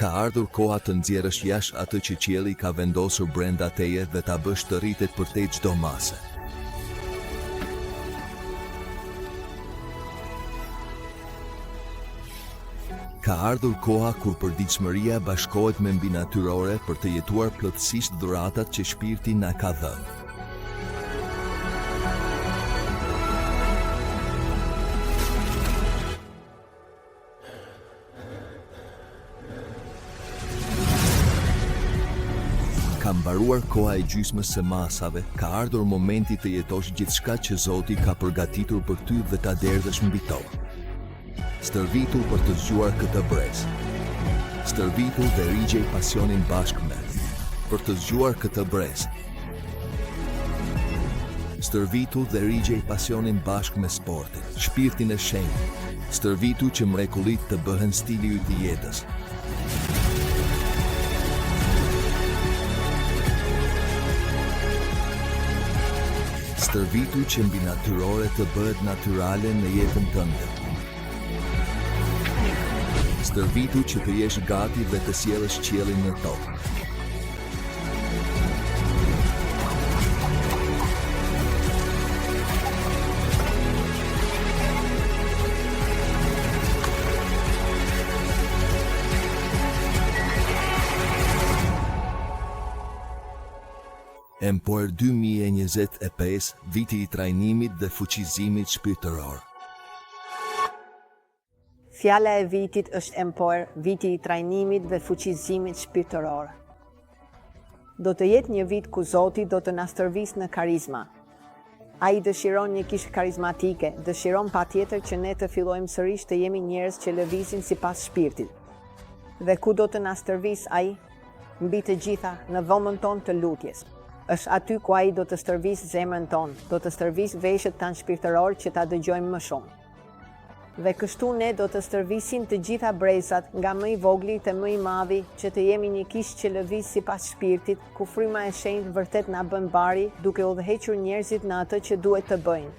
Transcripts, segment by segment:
Ka ardhur koha të nxjerrësh jashtë atë që qielli ka vendosur brenda teje dhe ta bësh të rritet për te çdo mase. Ka ardhur koha kur përditshmëria bashkohet me mbinatyrore për të jetuar plotësisht dhuratat që shpirti na ka dhënë. Ka mbaruar koha e gjysmës së masave, ka ardhur momenti të jetosh gjithçka që Zoti ka përgatitur për ty dhe ta derdhësh mbi to. Stërvitu për të zgjuar këtë brez. Stërvitu dhe rigjej pasionin bashkë me. Për të zgjuar këtë brez. Stërvitu dhe rigjej pasionin bashkë me sportin, shpirtin e shenjtë. Stërvitu që mrekullit të bëhen stili yt i jetës. Stërvitu që mbi natyrore të bëhet natyrale në jetën tënde. Stërvitu që të jesh gati dhe të sjellësh qiellin në tokë. Empor 2025, viti i trajnimit dhe fuqizimit shpirtëror. Fjala e vitit është Empor, viti i trajnimit dhe fuqizimit shpirtëror. Do të jetë një vit ku Zoti do të na stërvisë në karizma. Ai dëshiron një kishë karizmatike, dëshiron patjetër që ne të fillojmë sërish të jemi njerëz që lëvizin sipas shpirtit. Dhe ku do të na stërvisë ai? Mbi të gjitha, në dhomën tonë të lutjes. Është aty ku ai do të stërvisë zemrën tonë, do të stërvisë veshët tanë shpirtëror që ta dëgjojmë më shumë. Dhe kështu ne do të stërvisim të gjitha brezat, nga më i vogli te më i madhi, që të jemi një kishë që lëviz sipas shpirtit, ku fryma e shenjtë vërtet na bën bari, duke udhëhequr njerëzit në atë që duhet të bëjnë.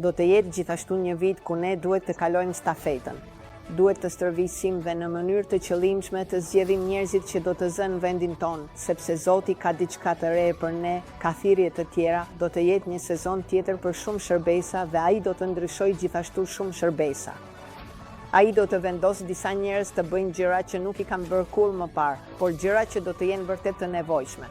Do të jetë gjithashtu një vit ku ne duhet të kalojmë stafetën. Duhet të stërvisim dhe në mënyrë të qëllimshme të zgjedhim njerëzit që do të zënë vendin tonë, sepse Zoti ka diçka të re për ne, ka thirrje të tjera, do të jetë një sezon tjetër për shumë shërbesa dhe ai do të ndryshojë gjithashtu shumë shërbesa. Ai do të vendosë disa njerëz të bëjnë gjëra që nuk i kanë bërë kurrë më parë, por gjëra që do të jenë vërtet të nevojshme.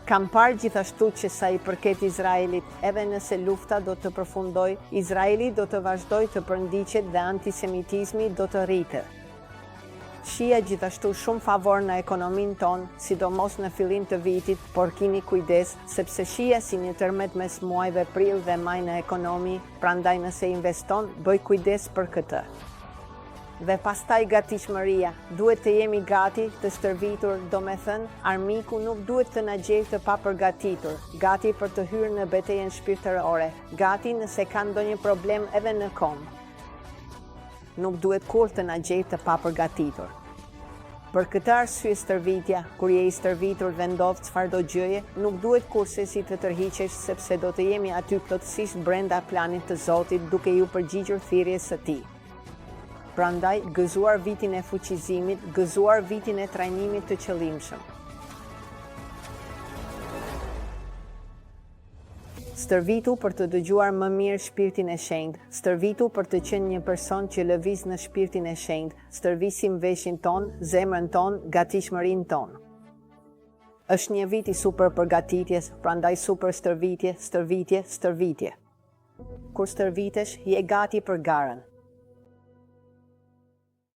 Kam parë gjithashtu që sa i përket Izraelit, edhe nëse lufta do të përfundojë, Izraeli do të vazhdojë të përndiqet dhe antisemitizmi do të rritë. Shija gjithashtu shumë favor në ekonominë tonë, sidomos në fillim të vitit, por keni kujdes, sepse shija si një tërmet mes muajve prill dhe maj në ekonomi, prandaj nëse investon, bëj kujdes për këtë. Dhe pastaj gatishmëria, duhet të jemi gati të stërvitur, do me thënë, armiku nuk duhet të na gjejë të papërgatitur, gati për të hyrë në betejën shpirtërore, gati nëse ka ndonjë problem edhe në kom. Nuk duhet kurrë të na gjejë të papërgatitur. Për këtë arsye stërvitja, kur je i stërvitur dhe ndodh çfarëdo gjëje, nuk duhet kurrësi të tërhiqesh sepse do të jemi aty plotësisht brenda planit të Zotit duke ju përgjigjur thirrjes së Tij. Prandaj, gëzuar vitin e fuqizimit, gëzuar vitin e trajnimit të qëllimshëm. Stërvitu për të dëgjuar më mirë shpirtin e shenjtë, stërvitu për të qenë një person që lëviz në shpirtin e shenjtë, stërvisim veshin ton, zemrën ton, gatishmërinë ton. Është një vit i super përgatitjes, prandaj super stërvitje, stërvitje, stërvitje. Kur stërvitesh, je gati për garën.